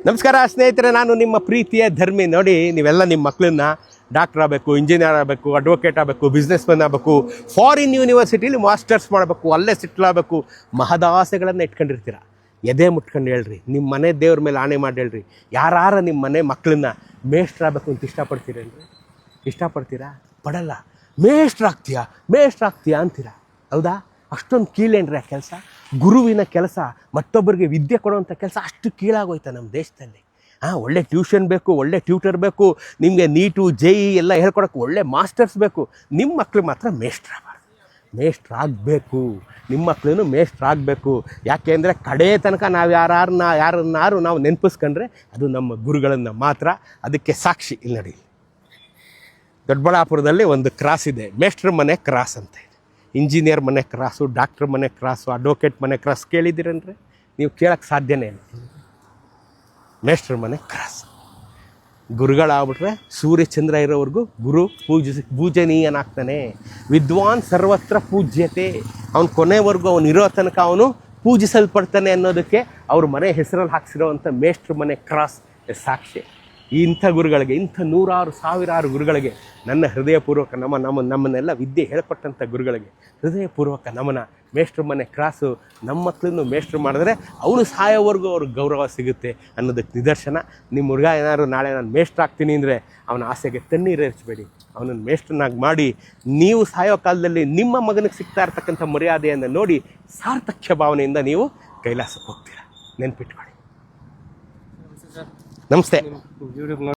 ನಮಸ್ಕಾರ ಸ್ನೇಹಿತರೆ, ನಾನು ನಿಮ್ಮ ಪ್ರೀತಿಯ ಧರ್ಮಿ. ನೋಡಿ, ನೀವೆಲ್ಲ ನಿಮ್ಮ ಮಕ್ಕಳನ್ನ ಡಾಕ್ಟರ್ ಆಗಬೇಕು, ಇಂಜಿನಿಯರ್ ಆಗಬೇಕು, ಅಡ್ವೊಕೇಟ್ ಆಗಬೇಕು, ಬಿಸ್ನೆಸ್ ಮ್ಯಾನ್ ಆಗಬೇಕು, ಫಾರಿನ್ ಯೂನಿವರ್ಸಿಟಿಲಿ ಮಾಸ್ಟರ್ಸ್ ಮಾಡಬೇಕು, ಅಲ್ಲೇ ಸೆಟ್ಲ್ ಆಗಬೇಕು, ಮಹದಾಸೆಗಳನ್ನು ಇಟ್ಕೊಂಡಿರ್ತೀರ. ಎದೆ ಮುಟ್ಕೊಂಡು ಹೇಳ್ರಿ, ನಿಮ್ಮ ಮನೆ ದೇವ್ರ ಮೇಲೆ ಆಣೆ ಮಾಡಿ ಹೇಳ್ರಿ, ಯಾರ ನಿಮ್ಮ ಮನೆ ಮಕ್ಕಳನ್ನ ಮೇಷ್ಟ್ರಾಗಬೇಕು ಅಂತ ಇಷ್ಟಪಡ್ತೀರೇನ್ರಿ? ಇಷ್ಟಪಡ್ತೀರಾ? ಪಡಲ್ಲ. ಮೇಷ್ಟ್ರಾಗ್ತೀಯಾ ಅಂತೀರಾ, ಹೌದಾ? ಅಷ್ಟೊಂದು ಕೀಳೇನ್ರಿ ಆ ಕೆಲಸ. ಗುರುವಿನ ಕೆಲಸ, ಮತ್ತೊಬ್ಬರಿಗೆ ವಿದ್ಯೆ ಕೊಡುವಂಥ ಕೆಲಸ ಅಷ್ಟು ಕೀಳಾಗೋಯ್ತು ನಮ್ಮ ದೇಶದಲ್ಲಿ. ಒಳ್ಳೆ ಟ್ಯೂಷನ್ ಬೇಕು, ಒಳ್ಳೆ ಟ್ಯೂಟರ್ ಬೇಕು, ನಿಮಗೆ ನೀಟು JEE ಎಲ್ಲ ಹೇಳ್ಕೊಡೋಕ್ಕೆ ಒಳ್ಳೆ ಮಾಸ್ಟರ್ಸ್ ಬೇಕು. ನಿಮ್ಮ ಮಕ್ಕಳು ಮಾತ್ರ ಮೇಷ್ಟ್ರಾಗಬಾರ್ದು. ಮೇಷ್ಟ್ರಾಗಬೇಕು, ನಿಮ್ಮ ಮಕ್ಕಳೂ ಮೇಷ್ಟ್ರಾಗಬೇಕು. ಯಾಕೆ ಅಂದರೆ ಕಡೇ ತನಕ ನಾವು ಯಾರನ್ನಾರು ನಾವು ನೆನಪಿಸ್ಕೊಂಡ್ರೆ ಅದು ನಮ್ಮ ಗುರುಗಳನ್ನು ಮಾತ್ರ. ಅದಕ್ಕೆ ಸಾಕ್ಷಿ ಇಲ್ಲಿ ನೋಡಿ, ದೊಡ್ಡಬಳ್ಳಾಪುರದಲ್ಲಿ ಒಂದು ಕ್ರಾಸ್ ಇದೆ, ಮೇಷ್ಟ್ರ ಮನೆ ಕ್ರಾಸ್ ಅಂತ ಇದೆ. ಇಂಜಿನಿಯರ್ ಮನೆ ಕ್ರಾಸು, ಡಾಕ್ಟ್ರ್ ಮನೆ ಕ್ರಾಸು, ಅಡ್ವೊಕೇಟ್ ಮನೆ ಕ್ರಾಸ್ ಕೇಳಿದ್ದೀರನ್ರಿ? ನೀವು ಕೇಳೋಕ್ಕೆ ಸಾಧ್ಯನೇ ಇಲ್ಲ. ಮೇಷ್ಟ್ರ ಮನೆ ಕ್ರಾಸ್. ಗುರುಗಳಾಗ್ಬಿಟ್ರೆ ಸೂರ್ಯಚಂದ್ರ ಇರೋವರೆಗೂ ಗುರು ಪೂಜನೀಯನಾಗ್ತಾನೆ. ವಿದ್ವಾನ್ ಸರ್ವತ್ರ ಪೂಜ್ಯತೆ. ಅವನು ಕೊನೆವರೆಗೂ ಅವನು ಇರೋ ತನಕ ಅವನು ಪೂಜಿಸಲ್ಪಡ್ತಾನೆ ಅನ್ನೋದಕ್ಕೆ ಅವ್ರ ಮನೆ ಹೆಸರಲ್ಲಿ ಹಾಕ್ಸಿರೋವಂಥ ಮೇಷ್ಟ್ರ ಮನೆ ಕ್ರಾಸ್ ಸಾಕ್ಷಿ. ಇಂಥ ಗುರುಗಳಿಗೆ, ಇಂಥ ನೂರಾರು ಸಾವಿರಾರು ಗುರುಗಳಿಗೆ ನನ್ನ ಹೃದಯಪೂರ್ವಕ ನಮ್ಮನ್ನೆಲ್ಲ ವಿದ್ಯೆ ಹೇಳ್ಕೊಟ್ಟಂಥ ಗುರುಗಳಿಗೆ ಹೃದಯಪೂರ್ವಕ ನಮನ. ಮೇಷ್ಟ್ರ ಮನೆ ಕ್ರಾಸು. ನಮ್ಮ ಮಕ್ಕಳನ್ನು ಮೇಷ್ಟ್ರು ಮಾಡಿದ್ರೆ ಅವನು ಸಾಯೋವರೆಗೂ ಅವ್ರಿಗೆ ಗೌರವ ಸಿಗುತ್ತೆ ಅನ್ನೋದಕ್ಕೆ ನಿದರ್ಶನ. ನಿಮ್ಮ ಹುಡುಗ ಏನಾದ್ರು ನಾಳೆ ನಾನು ಮೇಷ್ಟ್ರಾಗ್ತೀನಿ ಅಂದರೆ ಅವನ ಆಸೆಗೆ ತಣ್ಣೀರು ಎರಚಬೇಡಿ, ಅವನನ್ನು ಮೇಷ್ಟ್ರನಾಗಿ ಮಾಡಿ. ನೀವು ಸಾಯೋ ಕಾಲದಲ್ಲಿ ನಿಮ್ಮ ಮಗನಿಗೆ ಸಿಗ್ತಾ ಇರ್ತಕ್ಕಂಥ ಮರ್ಯಾದೆಯನ್ನು ನೋಡಿ ಸಾರ್ಥಕ್ಯ ಭಾವನೆಯಿಂದ ನೀವು ಕೈಲಾಸಕ್ಕೆ ಹೋಗ್ತೀರಾ. ನೆನ್ಪಿಟ್ಕೊಳ್ಳಿ. ನಮಸ್ತೆ.